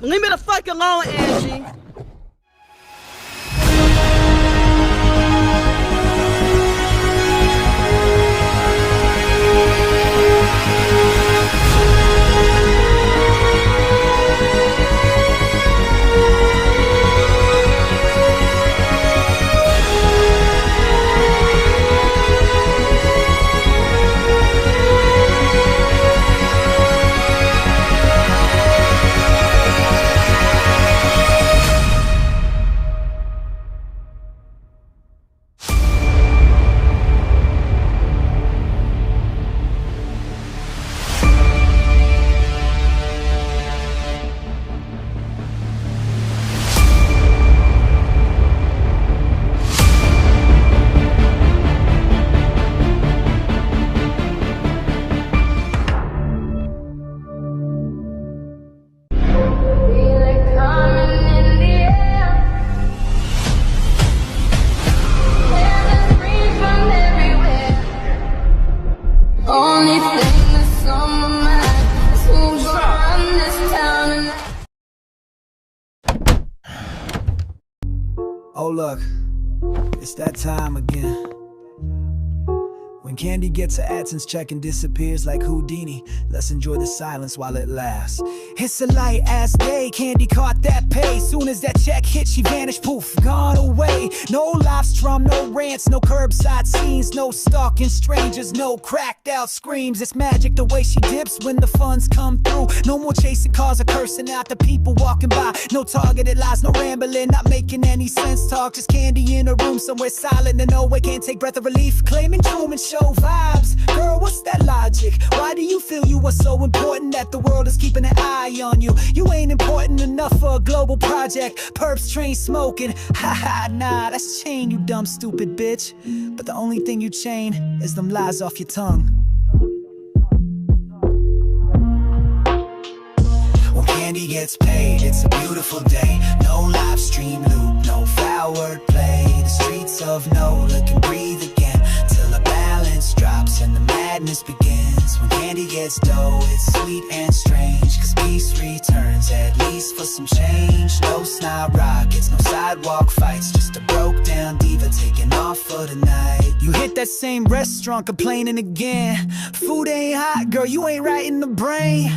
Leave me the fuck alone, Angie. Oh look, it's that time again. When Candy gets her AdSense check and disappears like Houdini, let's enjoy the silence while it lasts. It's a light ass day, Candy caught that pay. Soon as that check hit, she vanished, poof, gone away. No live strum, no rants, no curbside scenes, no stalking strangers, no cracked out screams. It's magic the way she dips when the funds come through. No more chasing cars or cursing out the people walking by. No targeted lies, no rambling, not making any sense talk. Just Candy in a room somewhere silent and no way can't take breath of relief. Claiming Truman Show vibes. Girl, what's that logic? Why do you feel you are so important that the world is keeping an eye on you? You ain't important enough for a global project. Perps train smoking. Haha, nah, that's chain, you dumb stupid bitch. But the only thing you chain is them lies off your tongue. When Candy gets paid, it's a beautiful day. No live stream loop, no foul wordplay. The streets of Nola can breathe again till the balance drops and the madness begins. When Candy gets dough, it's sweet and strange, cause peace returns, at least for some change. No snide rockets, no sidewalk fights, just a broke down diva taking off for the night. You hit that same restaurant complaining again. Food ain't hot, girl, you ain't right in the brain.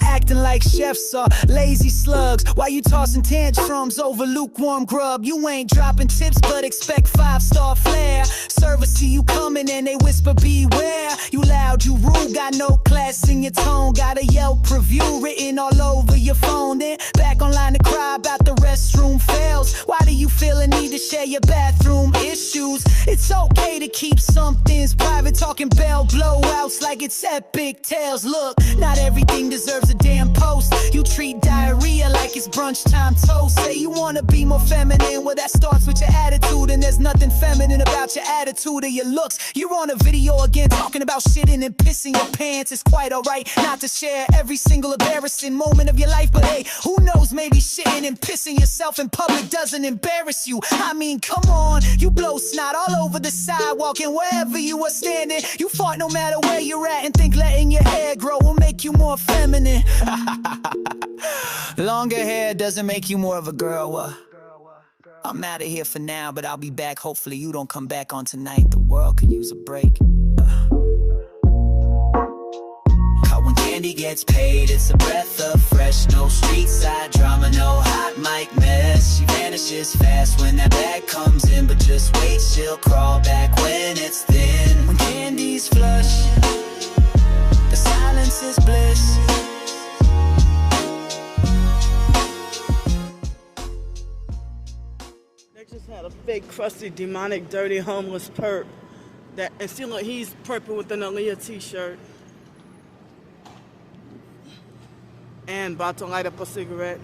Acting like chefs are lazy slugs. Why you tossing tantrums over lukewarm grub? You ain't dropping tips but expect 5-star flair. Servers see you coming and they whisper beware. You loud, you rude, got no class in your tone. Got a Yelp review written all over your phone. Then back online to cry about the restroom fails. Why do you feel a need to share your bathroom issues? It's okay to keep some things private, talking bell blowouts like it's epic tales. Look, not everything deserves a damn post. You treat diarrhea like it's brunch time toast. Say you wanna be more feminine, well that starts with your attitude. And there's nothing feminine about your attitude or your looks. You're on a video again talking about shitting and pissing your pants. It's quite alright not to share every single embarrassing moment of your life, but hey, who knows, maybe shitting and pissing yourself in public doesn't embarrass you. I mean, come on, you blow snot all over the sidewalk and wherever you are standing. You fart no matter where you're at and think letting your hair grow will make you more feminine. Longer hair doesn't make you more of a girl. I'm out of here for now, but I'll be back. Hopefully you don't come back on tonight. The world could use a break. Cause when Candy gets paid, it's a breath of fresh. No street side drama, no hot mic mess. She vanishes fast when that bag comes in, but just wait, she'll crawl back when it's thin. When Candy's flush, the silence is bliss. Just had a fake, crusty, demonic, dirty, homeless perp. And see, look, he's perping with an Aaliyah t-shirt. And about to light up a cigarette.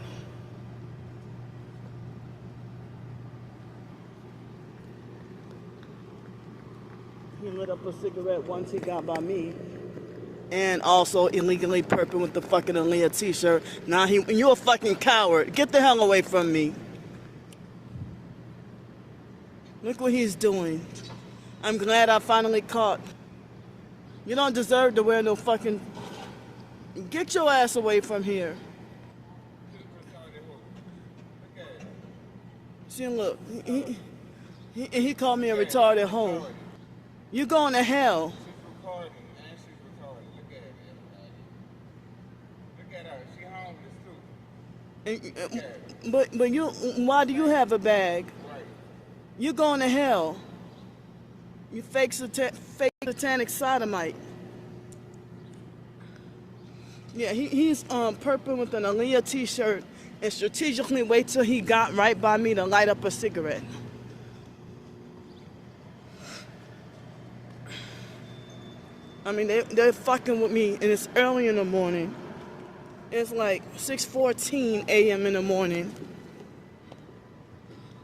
He lit up a cigarette once he got by me. And also illegally perping with the fucking Aaliyah t-shirt. Now you're a fucking coward. Get the hell away from me. Look what he's doing. I'm glad I finally caught. You don't deserve to wear no fucking... Get your ass away from here. See, look, he called me a retarded hoe. You going to hell. She's recording and she's retarded. Look at her, everybody. Look at her. She homeless too. Look at her. But you, why do you have a bag? Right. You going to hell. You fake satanic sodomite. Yeah, he's perping with an Aaliyah t-shirt and strategically wait till he got right by me to light up a cigarette. I mean, they're fucking with me, and it's early in the morning. It's like 6:14 a.m. in the morning.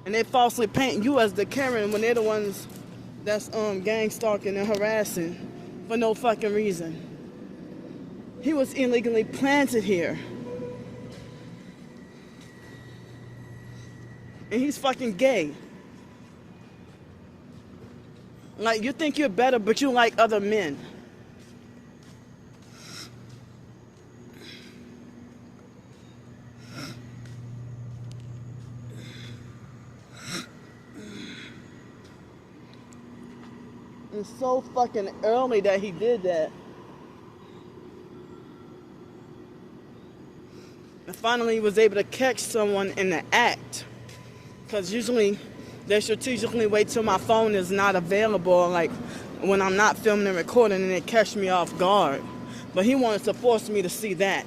And they falsely paint you as the Karen when they're the ones that's gang stalking and harassing for no fucking reason. He was illegally planted here. And he's fucking gay. Like, you think you're better, but you like other men. It's so fucking early that he did that. And finally he was able to catch someone in the act. Because usually they strategically wait till my phone is not available, like when I'm not filming and recording, and they catch me off guard. But he wanted to force me to see that.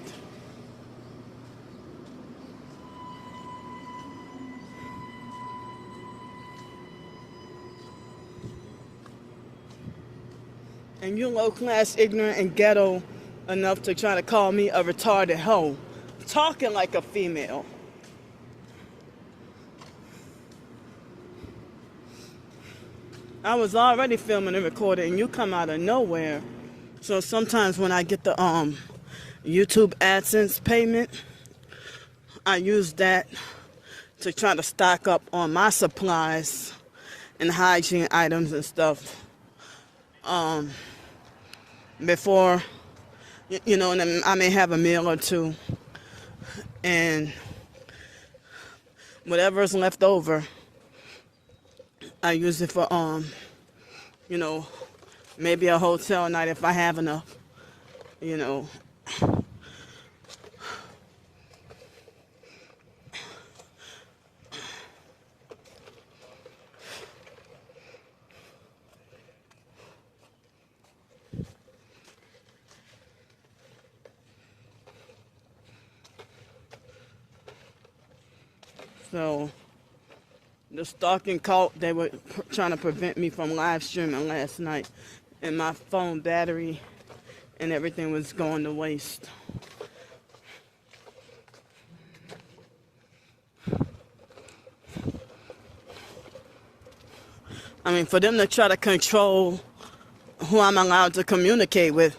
And you're low class, ignorant, and ghetto enough to try to call me a retarded hoe. Talking like a female. I was already filming and recording, and you come out of nowhere. So sometimes when I get the YouTube AdSense payment, I use that to try to stock up on my supplies and hygiene items and stuff. Before, you know, and then I may have a meal or two, and whatever's left over, I use it for, you know, maybe a hotel night if I have enough, you know. So, the stalking cult, they were trying to prevent me from live streaming last night. And my phone battery and everything was going to waste. I mean, for them to try to control who I'm allowed to communicate with,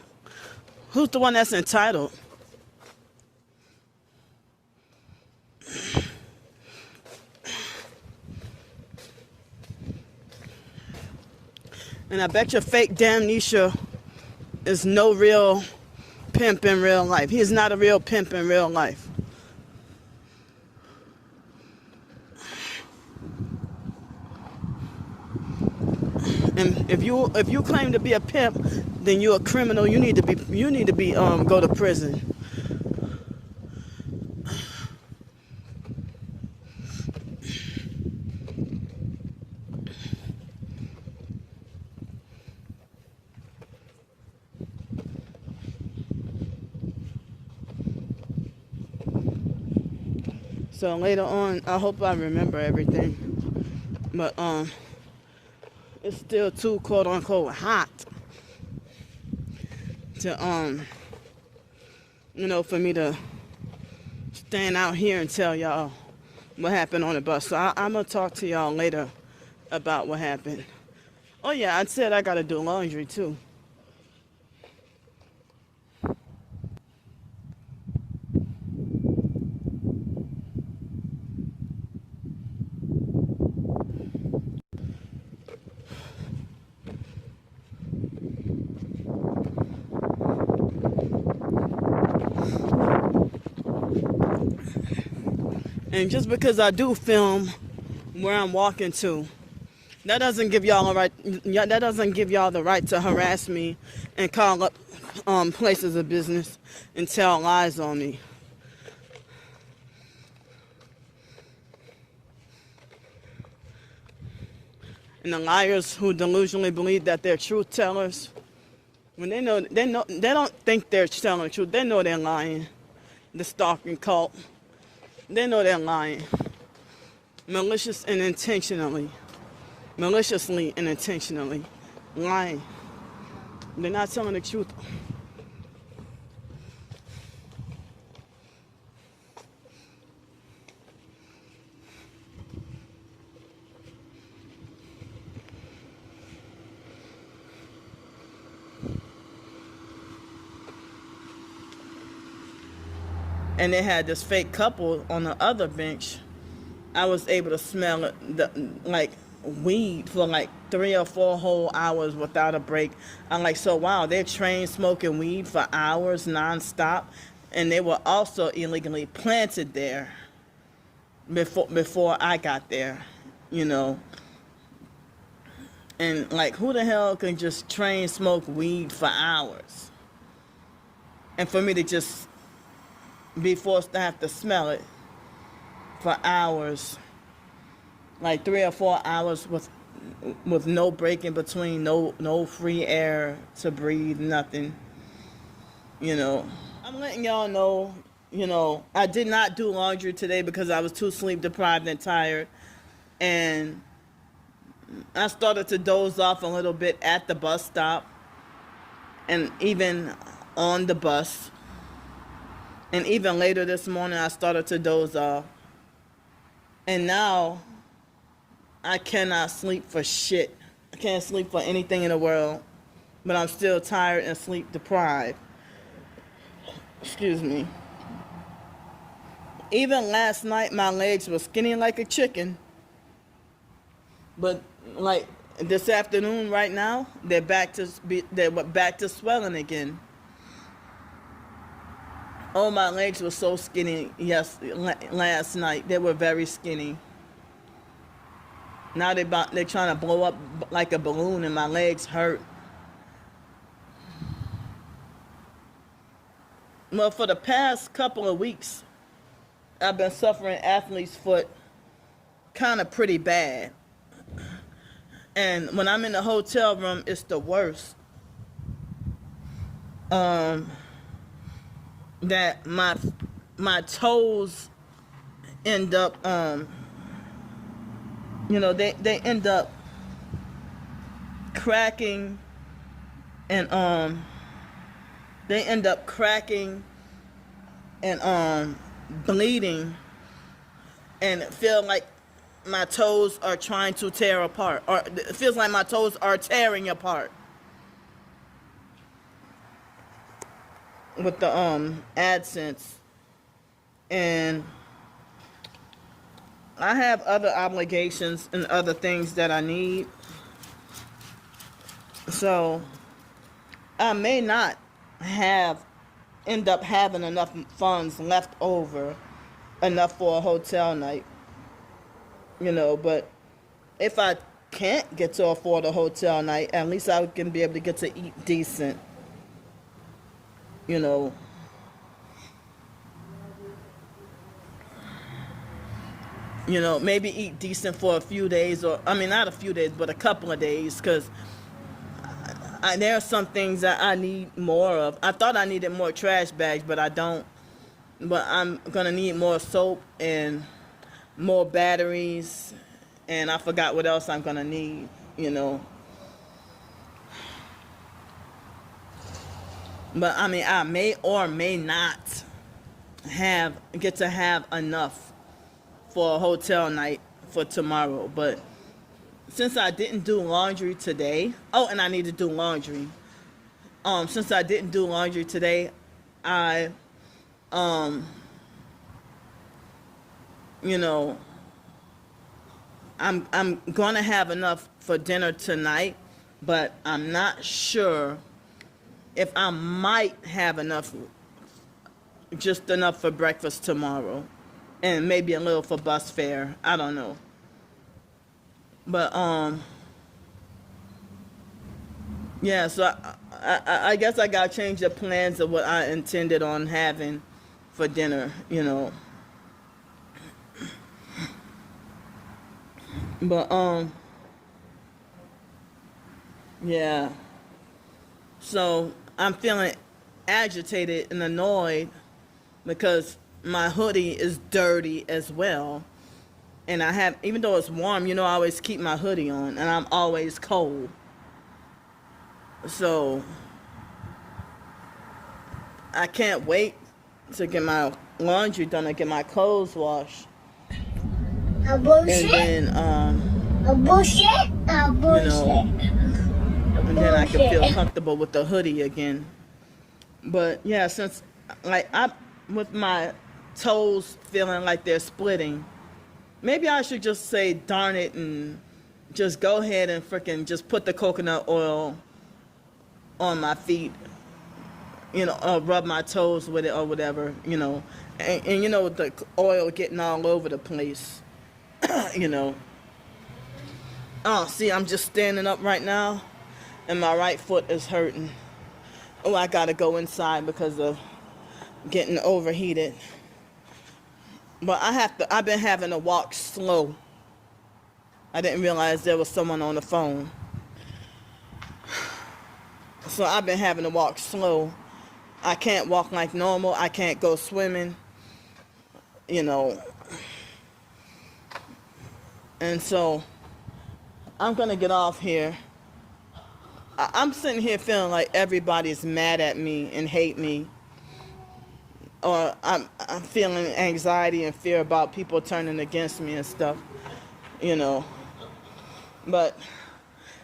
who's the one that's entitled? And I bet your fake Damnesia is no real pimp in real life. He is not a real pimp in real life. And if you claim to be a pimp, then you're a criminal. You need to be go to prison. So later on, I hope I remember everything. But it's still too quote unquote hot to you know, for me to stand out here and tell y'all what happened on the bus. So I'm gonna talk to y'all later about what happened. Oh yeah, I said I gotta do laundry too. And just because I do film where I'm walking to. That doesn't give y'all a right. That doesn't give y'all the right to harass me and call up places of business and tell lies on me. And the liars who delusionally believe that they're truth tellers, when they don't think they're telling the truth. They know they're lying. The stalking cult, they know they're lying, maliciously and intentionally lying. They're not telling the truth. And they had this fake couple on the other bench. I was able to smell it, like weed for like 3 or 4 whole hours without a break. I'm like, so wow, they're trained smoking weed for hours nonstop, and they were also illegally planted there before I got there, you know. And like, who the hell can just train smoke weed for hours? And for me to just be forced to have to smell it for hours, like 3 or 4 hours with no break in between, no free air to breathe, nothing. You know, I'm letting y'all know, you know, I did not do laundry today because I was too sleep deprived and tired, and I started to doze off a little bit at the bus stop and even on the bus. And even later this morning, I started to doze off. And now, I cannot sleep for shit. I can't sleep for anything in the world. But I'm still tired and sleep deprived. Excuse me. Even last night, my legs were skinny like a chicken. But like this afternoon, right now, they're back to swelling again. Oh, my legs were so skinny last night. They were very skinny. Now they're trying to blow up like a balloon, and my legs hurt. Well, for the past couple of weeks, I've been suffering athlete's foot kind of pretty bad. And when I'm in the hotel room, it's the worst. That my toes end up you know, they end up cracking, and they end up cracking and bleeding, and it feels like my toes are trying to tear apart, or it feels like my toes are tearing apart with the AdSense. And I have other obligations and other things that I need, so I may not end up having enough funds left over, enough for a hotel night, you know. But if I can't get to afford a hotel night, at least I can be able to get to eat decent, you know. You know, maybe eat decent for a few days, or, I mean, not a few days, but a couple of days, because there are some things that I need more of. I thought I needed more trash bags, but I don't. But I'm going to need more soap and more batteries, and I forgot what else I'm going to need, you know. But, I mean, I may or may not get to have enough for a hotel night for tomorrow. But since I didn't do laundry today, and I need to do laundry. Since I didn't do laundry today, I, you know, I'm gonna have enough for dinner tonight, but I'm not sure if I might have enough, just enough for breakfast tomorrow. And maybe a little for bus fare. I don't know. But yeah. So I guess I gotta change the plans of what I intended on having for dinner. But yeah. So I'm feeling agitated and annoyed because my hoodie is dirty as well. And I have, even though it's warm, I always keep my hoodie on and I'm always cold. So I can't wait to get my laundry done and get my clothes washed. A bullshit. And then, A bullshit. A bullshit. And then I can feel comfortable with the hoodie again. But yeah, since with my toes feeling like they're splitting, maybe I should just say darn it and just go ahead and freaking just put the coconut oil on my feet, or rub my toes with it or whatever, and with the oil getting all over the place, Oh, see, I'm just standing up right now and my right foot is hurting. Oh, I gotta go inside because of getting overheated. But I've been having to walk slow. I didn't realize there was someone on the phone. So I've been having to walk slow. I can't walk like normal. I can't go swimming, And so I'm gonna get off here. I'm sitting here feeling like everybody's mad at me and hate me. Or I'm feeling anxiety and fear about people turning against me and stuff, But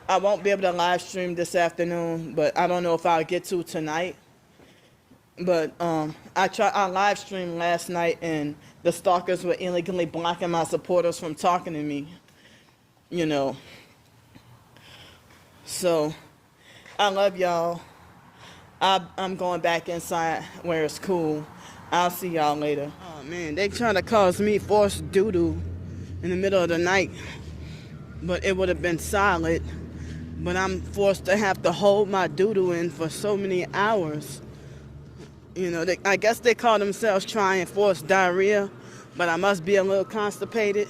I won't be able to live stream this afternoon, but I don't know if I'll get to tonight. But I live streamed last night and the stalkers were illegally blocking my supporters from talking to me, So I love y'all. I'm going back inside where it's cool. I'll see y'all later. Oh man, they trying to cause me forced doo-doo in the middle of the night, but it would have been solid. But I'm forced to have to hold my doo-doo in for so many hours. I guess they call themselves trying forced diarrhea, but I must be a little constipated.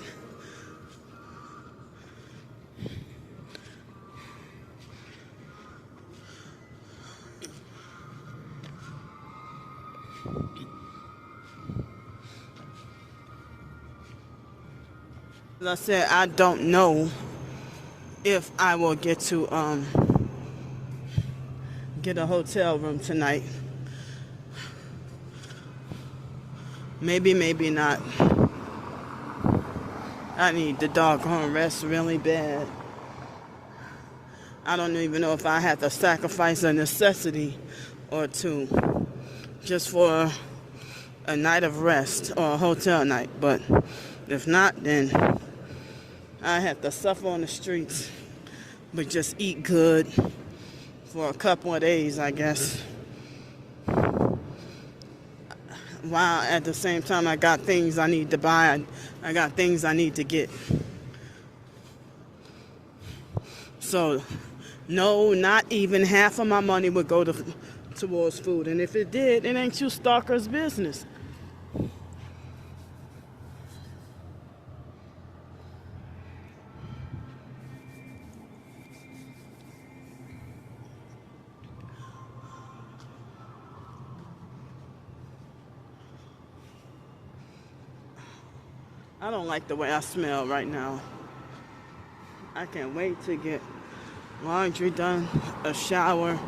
As I said, I don't know if I will get to get a hotel room tonight. Maybe, maybe not. I need the doggone rest really bad. I don't even know if I have to sacrifice a necessity or two just for a night of rest or a hotel night. But if not, then I have to suffer on the streets, but just eat good for a couple of days, I guess. While at the same time I got things I need to buy, I got things I need to get. So, no, not even half of my money would go towards food. And if it did, it ain't you stalkers' business. I don't like the way I smell right now. I can't wait to get laundry done, a shower.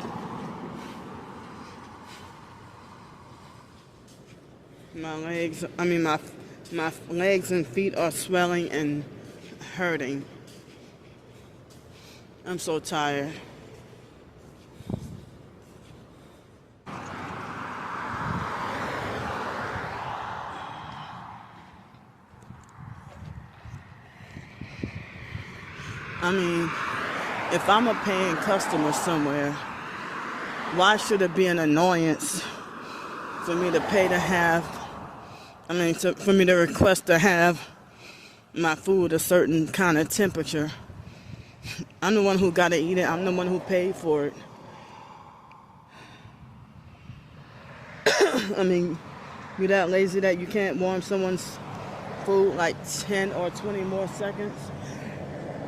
My legs and feet are swelling and hurting. I'm so tired. I mean, if I'm a paying customer somewhere, why should it be an annoyance for me to pay to have, for me to request to have my food a certain kind of temperature? I'm the one who gotta eat it. I'm the one who paid for it. I mean, you that lazy that you can't warm someone's food like 10 or 20 more seconds?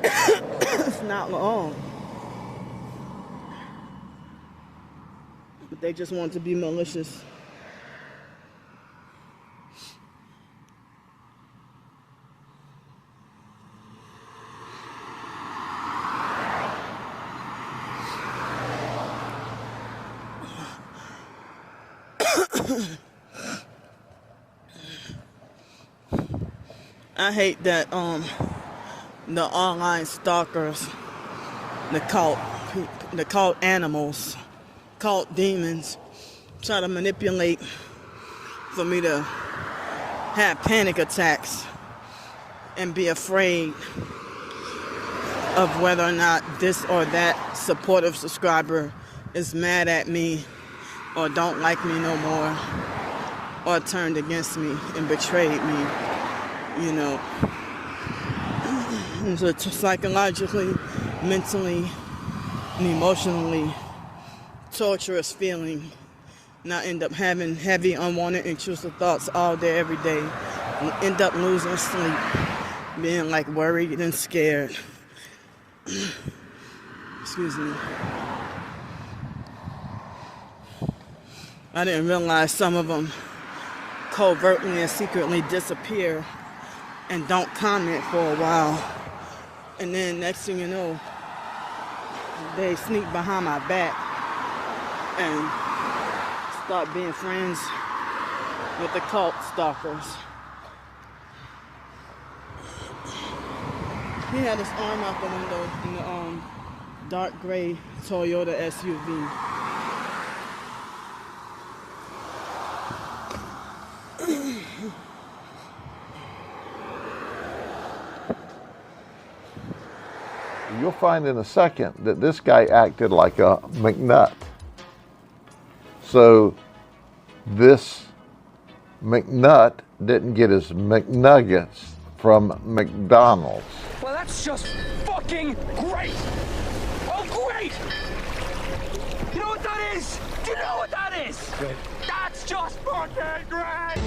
It's not long. But they just want to be malicious. I hate that the online stalkers, the cult animals, cult demons try to manipulate for me to have panic attacks and be afraid of whether or not this or that supportive subscriber is mad at me or don't like me no more or turned against me and betrayed me, you know. It's a psychologically, mentally, and emotionally torturous feeling. And I end up having heavy, unwanted, intrusive thoughts all day, every day. And end up losing sleep, being like worried and scared. Excuse me. I didn't realize some of them covertly and secretly disappear and don't comment for a while. And then next thing you know, they sneak behind my back and start being friends with the cult stalkers. He had his arm out the window in the dark gray Toyota SUV. You'll find in a second that this guy acted like a McNut. So this McNut didn't get his McNuggets from McDonald's. Well, that's just fucking great! Oh, great! You know what that is? Do you know what that is? Good. That's just fucking great!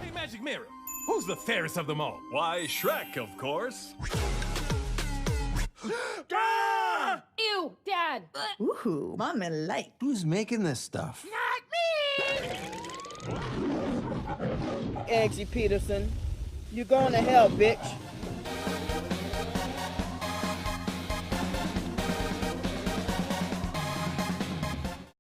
Hey, Magic Mirror, who's the fairest of them all? Why, Shrek, of course. Ew, Dad! Ooh, mommy like. Who's making this stuff? Angie Peterson, you going to hell, bitch.